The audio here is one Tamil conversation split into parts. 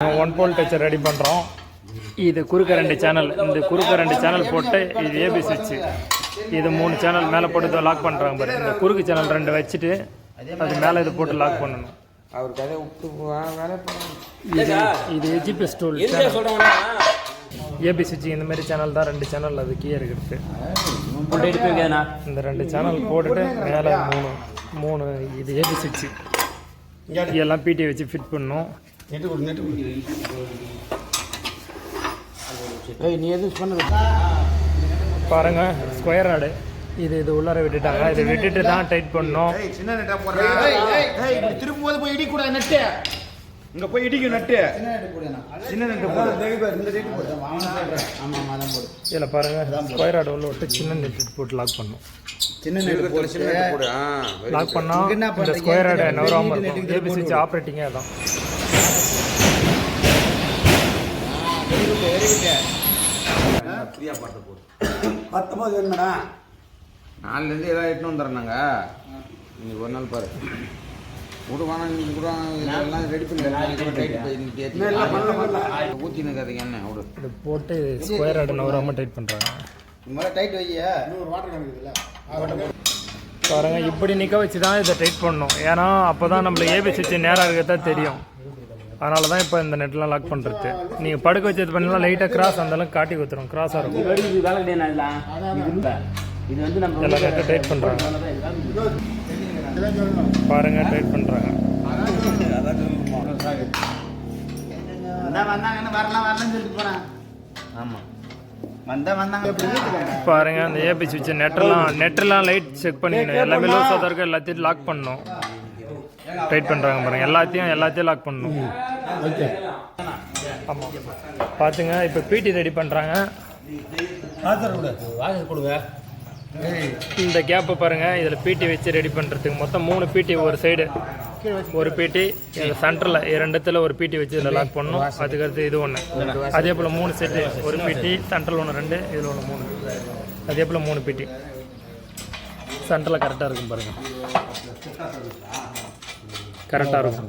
1 போல் டச்சர் ரெடி பண்ணுறோம். இது குறுக்க 2 சேனல். இந்த குறுக்க 2 சேனல் போட்டு இது ஏபி சுவிட்ச். இது 3 சேனல் மேலே போட்டு லாக் பண்ணுறாங்க பாரு. இந்த குறுக்கு சேனல் 2 வச்சுட்டு அது மேலே இது போட்டு லாக் பண்ணணும். இது ஜிபிஎஸ் டூல் ஏபி சுவிட்ச். இந்த மாதிரி சேனல் தான் 2 சேனல் அது கீழே இருக்குது. இந்த 2 சேனல் போட்டுட்டு மேலே 3 இது ஏபி சுவிட்ச். எல்லாம் பிடி வச்சு ஃபிட் பண்ணணும். பாருங்க ஸ்கொயர் ராடு இது உள்ளார விட்டுட்டாங்க. இதை விட்டுட்டு தான் டைட் பண்ணணும். திரும்ப போய் இடி கூட நட்டு இங்க போய் இடிக்கும் நட்டு சின்ன நட்டு இதில் பாருங்க ஸ்கொயர் ராடு உள்ள விட்டு சின்ன நெட் போட்டு லாக் பண்ணணும். லாக் பண்ணால் இந்த ஸ்கொயர் ராடு நவராமல் இருக்கும். ஏபி சுவிட்ச் ஆப்ரேட்டிங்கே அதான். நாலுலேருந்து ஏதாவது எட்டுன்னு வந்துடுறேங்க. இன்னைக்கு ஒரு நாள் பாரு விடுவானா நீங்கள் கூட எல்லாம் ரெடி பண்ணி ஊற்றினுக்காதீங்க என்ன விடு. இது போட்டு ஸ்கொயர் ராடு நவராமல் டைட் பண்ணுறாங்க. டைட் வையா பாருங்க இப்படி நிற்க வச்சு தான் இதை டைட் பண்ணணும். ஏன்னா அப்போ தான் நம்மளுக்கு ஏபி சுவிட்ச் நேராக இருக்கிறதா தெரியும். அதனால தான் இப்போ இந்த நெட்லாம் லாக் பண்ணுறது. நீங்கள் படுக்க வச்சது பண்ணலாம் லைட்டாக கிராஸ் அந்தளவுக்கு காட்டி கொடுத்துரும். கிராஸாக இருக்கும். எல்லாம் நெட்டை டைட் பண்ணுறாங்க. பாருங்க டைட் பண்ணுறாங்க. பாருங்க அந்த ஏபி சுவிட்ச் நெட்டெல்லாம் லைட் செக் பண்ணிக்கணும். எல்லாமே லூஸாக தான் இருக்கும். எல்லாத்தையும் லாக் பண்ணணும். டைட் பண்ணுறாங்க பாருங்க. எல்லாத்தையும் லாக் பண்ணணும். ஆமாம் பார்த்துங்க. இப்போ பிடி ரெடி பண்ணுறாங்க. இந்த கேப்பை பாருங்கள். இதில் பிடி வச்சு ரெடி பண்ணுறதுக்கு மொத்தம் 3 பிடி ஒரு சைடு, ஒரு பிடி சென்டரில் 2 இடத்துல ஒரு பிடி வச்சு இதில் லாக் பண்ணணும். அதுக்கடுத்து இது ஒன்று. அதே போல் 3 செட்டு, ஒரு பிடி சென்ட்ரல் 1 2 இதில் 1 3. அதே போல் 3 பிடி சென்டரில் கரெக்டாக இருக்கும் பாருங்கள். கரெக்டாக இருக்கும்.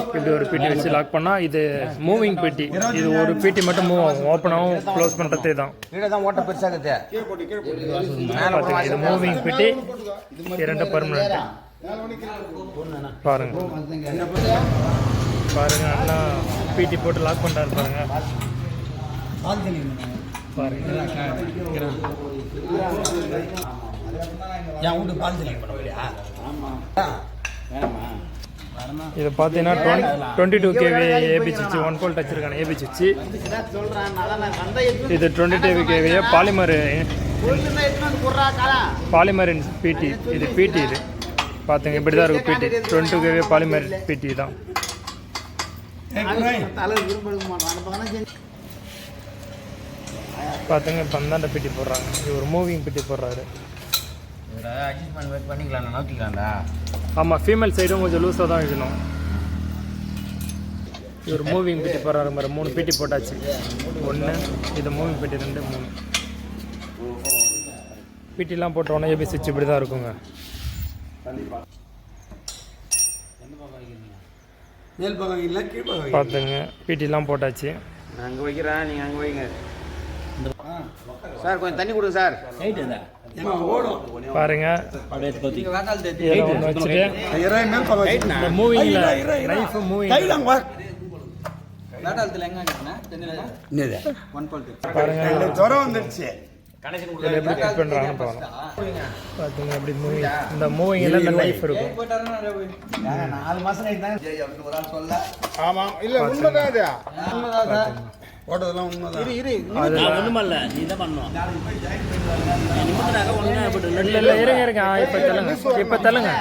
இப்படி ஒரு பிடி வச்சு லாக் பண்ணால் இது மூவிங் பிடி. இது ஒரு பிடி மட்டும் மூவ் ஆகும். ஓப்பனாகவும் க்ளோஸ் பண்ணுறதே தான். ஓட்ட பெருசாகுது. இது மூவிங் பிடி 2 பர்மனெண்ட். பாருங்க பாருங்க அண்ணா பிடி போட்டு லாக் பண்ணுறாரு பாருங்க. இது பார்த்தீங்கன்னா 22 KV ஏபி சுவிட்ச் 1 போல் டச் இருக்கான ஏபி சுவிட்ச். இது 22 KV பாலிமர் பிடி. இது பிடி. இது பார்த்துங்க இப்படி தான் இருக்கும் பிடி. 22 KV பாலிமர் பிடி தான். பார்த்துங்க இப்போ அந்தாண்ட பிடி போடுறாங்க. இது ஒரு மூவிங் பிடி போடுறாரு. ஆமாம் ஃபீமேல் சைடும் கொஞ்சம் லூஸாக தான் வைக்கணும். இது ஒரு மூவிங் பிடி போடுறாரு மாதிரி. 3 பிடி போட்டாச்சு. 1 இது மூவிங் பிடி 2 3 பிடிலாம் போட்டோன்னா ஏபி சுவிட்ச் இப்படி தான் இருக்குங்க. பார்த்துங்க பிடிலாம் போட்டாச்சு. அங்கே வைக்கிறேன், நீங்கள் அங்கே வைங்க சார். கொஞ்சம் தண்ணி கொடுங்க சார். பாருங்க மூவிங்ல நைஃப் மூவிங் பாருங்க. ஜுரம் வந்துடுச்சு. எப்படி கட் பண்ணுறாங்கன்னு பார்க்கலாம். பார்த்துங்க எப்படி மூவிங். இந்த மூவிங்கில் இந்த நைஃப் இருக்கும். 4 மாதம் சொல்ல. ஆமாம் இல்லை உண்மைதான். ஓட்டதெல்லாம் உண்மைதான். இல்லை இருங்க இப்போ தள்ளுங்க.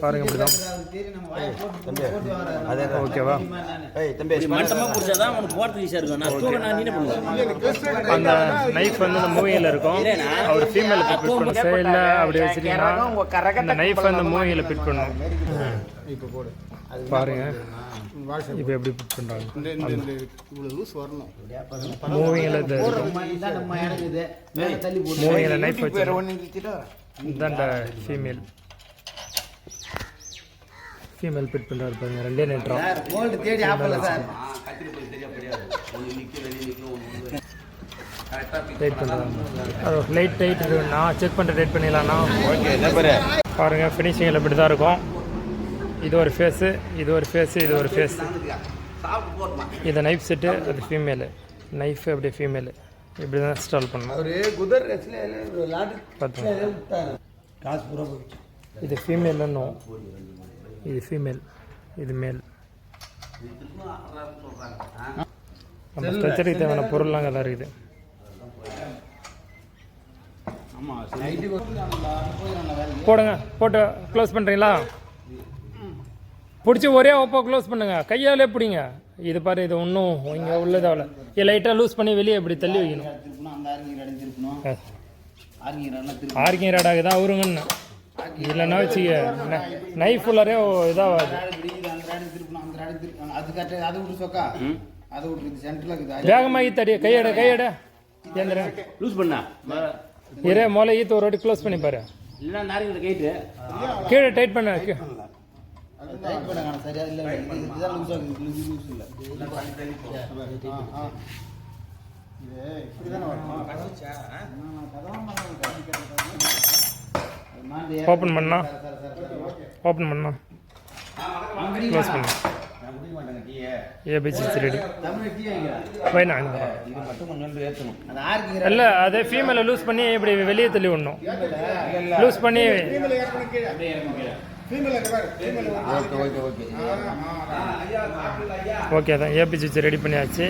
பாருங்க இப்படிதான். ஓகேவா? அந்த நைஃப் வந்து அந்த மூவிங்கில் இருக்கும். அவர் ஃபீமேலுக்கு ஃபிட் பண்ணணும். சைடில் அப்படி வச்சுட்டீங்கன்னா இந்த நைஃப் வந்து மூவிங்கில் ஃபிட் பண்ணணும். இப்போ போடு பாருங்க. இப்போ எப்படி ஃபிட் பண்ணுறாங்க. மூவிங்கில் மூவிங்கில் நைஃப் வச்சு இதாண்ட ஃபீமேல் ஃபீமேல் ஃபிட் பண்ணுறாரு பாருங்க, 2 நேற்றம் கோல்டு தேடி ஆப்பல சார் டைட் பண்ணுறாங்க. அது லைட் டைட் இருக்குண்ணா, செக் பண்ணிட்டு டைட் பண்ணிடலாம்ண்ணா. பாருங்கள் ஃபினிஷிங்கில் இப்படி தான் இருக்கும். இது ஒரு ஃபேஸு, இது ஒரு ஃபேஸு, இது ஒரு ஃபேஸு. இது நைஃப் செட்டு, அது ஃபீமேலு. நைஃப் அப்படியே ஃபீமேலு. இப்படி தான் இன்ஸ்டால் பண்ணணும். ஒரு குதிர் ரேஸ்ல பார்த்துங்க. காசு பூரா போயிடுச்சு. இது ஃபீமேல்னு, இது ஃபீமேல், இது மேல். நம்ம ஸ்ட்ரெச்சருக்கு தேவையான பொருள்லாம் தான் இருக்குது. போடுங்க, போட்டு க்ளோஸ் பண்ணுறீங்களா? பிடிச்சி ஒரே ஓப்போ க்ளோஸ் பண்ணுங்க, கையாலே பிடிங்க. இது பாரு, இது ஒன்றும் இங்கே உள்ளதாவில் இது லைட்டாக லூஸ் பண்ணி வெளியே இப்படி தள்ளி வைக்கணும். ஆர்கிங் ராடாக தான் அவருங்கன்னு இல்லைன்னா வச்சுக்க நைஃப் உள்ளரே இதாகாது. வேகமாகி தடி, கையட கையட ஏந்திர லூஸ் பண்ணா இரே மொளை ஈத்து ஒரு வாட்டி க்ளோஸ் பண்ணி பாரு. இல்லைன்னா நாரிங்கிட்ட கைட்டு கீழே டைட் பண்ண. ஓப்பன் பண்ணா, ஓப்பன் பண்ணா, க்ளோஸ் பண்ணு. ஏபிசி ரெடி வைனா இல்லை, அதே ஃபீமேலை லூஸ் பண்ணி இப்படி வெளியே தள்ளி விடணும். லூஸ் பண்ணி ஓகே தான். ஏபிசி ரெடி பண்ணியாச்சு.